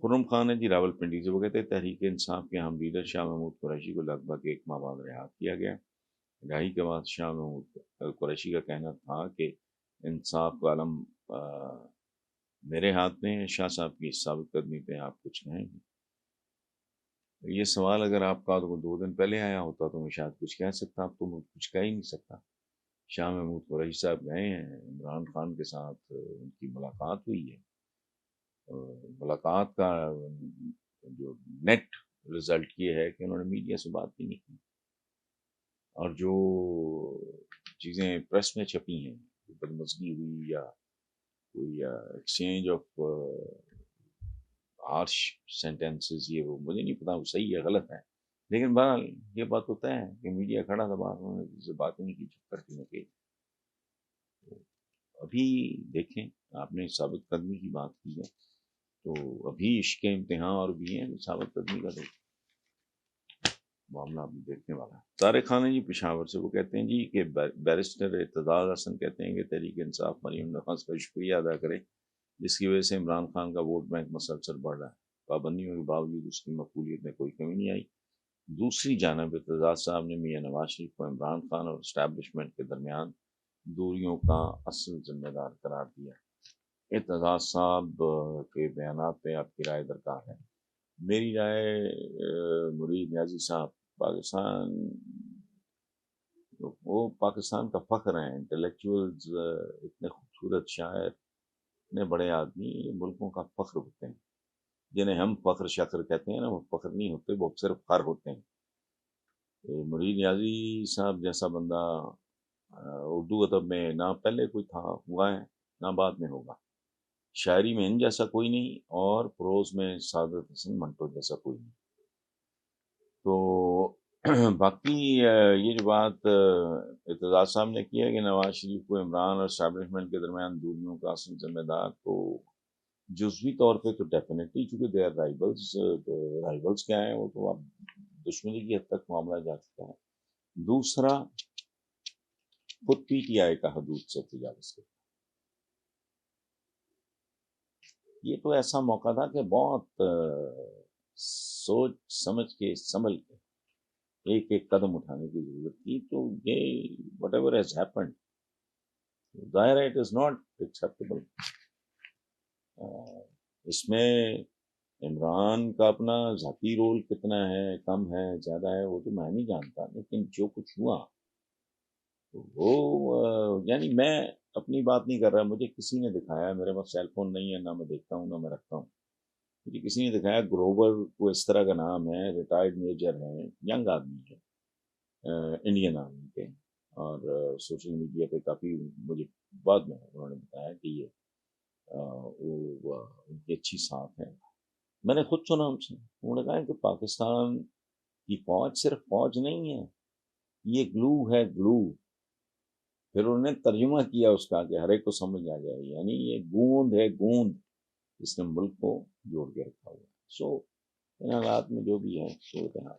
خرم خان ہے جی راول پنڈی سے، وہ کہتے ہیں تحریک انصاف کے اہم لیڈر شاہ محمود قریشی کو لگ بھگ 1 ماہ بعد رہا کیا گیا۔ رہائی کے بعد شاہ محمود قریشی کا کہنا تھا کہ انصاف کا علم میرے ہاتھ میں ہے، شاہ صاحب کی ثابت قدمی پہ آپ کچھ کہیں گے؟ یہ سوال اگر آپ کا 2 دن پہلے آیا ہوتا تو میں شاید کچھ کہہ سکتا، اب تو میں کچھ کہہ ہی نہیں سکتا۔ شاہ محمود قریشی صاحب گئے ہیں، عمران خان کے ساتھ ان کی ملاقات ہوئی ہے، ملاقات کا جو نیٹ رزلٹ یہ ہے کہ انہوں نے میڈیا سے بات بھی نہیں کی، اور جو چیزیں پریس میں چھپی ہیں، بدمزگی ہوئی یا کوئی ایکسچینج آف ہارش سینٹینسز، یہ وہ مجھے نہیں پتا وہ صحیح ہے غلط ہے، لیکن بہرحال یہ بات ہوتا ہے کہ میڈیا کھڑا تھا باہر، انہوں نے کسی سے بات ہی نہیں کی، چپ کر کے نکلی۔ ابھی دیکھیں، آپ نے ثابت قدمی کی بات کی ہے تو ابھی عشق امتحان اور بھی ہیں، ثابت قدمی کا تو معاملہ ابھی دیکھنے والا ہے۔ طارق خان ہے جی پشاور سے، وہ کہتے ہیں جی کہ بیرسٹر اعتزاز حسن کہتے ہیں کہ تحریک انصاف مریم نواز کا شکریہ ادا کرے جس کی وجہ سے عمران خان کا ووٹ بینک مسلسل بڑھ رہا ہے، پابندیوں کے باوجود اس کی مقبولیت میں کوئی کمی نہیں آئی۔ دوسری جانب اعتزاز صاحب نے میاں نواز شریف کو عمران خان اور اسٹیبلشمنٹ کے درمیان دوریوں کا اصل ذمہ دار قرار دیا۔ اعتزاز صاحب کے بیانات پہ آپ کی رائے درکار ہے۔ میری رائے مرید نیازی صاحب وہ پاکستان کا فخر ہیں، انٹلیکچوئلز، اتنے خوبصورت شاعر، اتنے بڑے آدمی ملکوں کا فخر ہوتے ہیں، جنہیں ہم فخر شخر کہتے ہیں نا، وہ فخر نہیں ہوتے، وہ صرف فخر ہوتے ہیں۔ مرید نیازی صاحب جیسا بندہ اردو ادب میں نہ پہلے کوئی تھا ہوا ہے نہ بعد میں ہوگا، شاعری میں ان جیسا کوئی نہیں، اور پروز میں سعادت حسن منٹو جیسا کوئی نہیں۔ تو باقی یہ جو بات اعتزاز صاحب نے کی ہے کہ نواز شریف کو عمران اور اسٹیبلشمنٹ کے درمیان دوریوں کا اصل ذمہ دار، تو جزوی طور پہ تو ڈیفینیٹلی، چونکہ دے آر رائیولز کیا ہیں، وہ تو اب دشمنی کی حد تک معاملہ جا چکا ہے۔ دوسرا، خود پی ٹی آئی کا حدود سے تجاوز کرتا، یہ تو ایسا موقع تھا کہ بہت سوچ سمجھ کے سنبھل کے ایک ایک قدم اٹھانے کی ضرورت تھی، تو یہ وٹ ایور ہیز ہیپنڈ، ظاہر ہے اٹ از ناٹ ایکسیپٹیبل۔ اس میں عمران کا اپنا ذاتی رول کتنا ہے، کم ہے، زیادہ ہے، وہ تو میں نہیں جانتا، لیکن جو کچھ ہوا وہ یعنی میں اپنی بات نہیں کر رہا، مجھے کسی نے دکھایا، میرے پاس سیل فون نہیں ہے، نہ میں دیکھتا ہوں نہ میں رکھتا ہوں، مجھے کسی نے دکھایا گروور کو اس طرح کا نام ہے، ریٹائرڈ میجر ہے، ینگ آدمی ہے انڈین آرمی کے، اور سوشل میڈیا پہ کافی مجھے بعد میں انہوں نے بتایا کہ یہ ان کی اچھی ساتھ ہے۔ میں نے خود سنا ان سے، انہوں نے کہا کہ پاکستان کی فوج صرف فوج نہیں ہے، یہ گلو ہے، گلو۔ پھر انہوں نے ترجمہ کیا اس کا کہ ہر ایک کو سمجھ آ جائے، یعنی یہ گوند ہے، گوند جس نے ملک کو جوڑ کے رکھا ہوا ہے۔ سو ان حالات میں جو بھی ہے صورتحال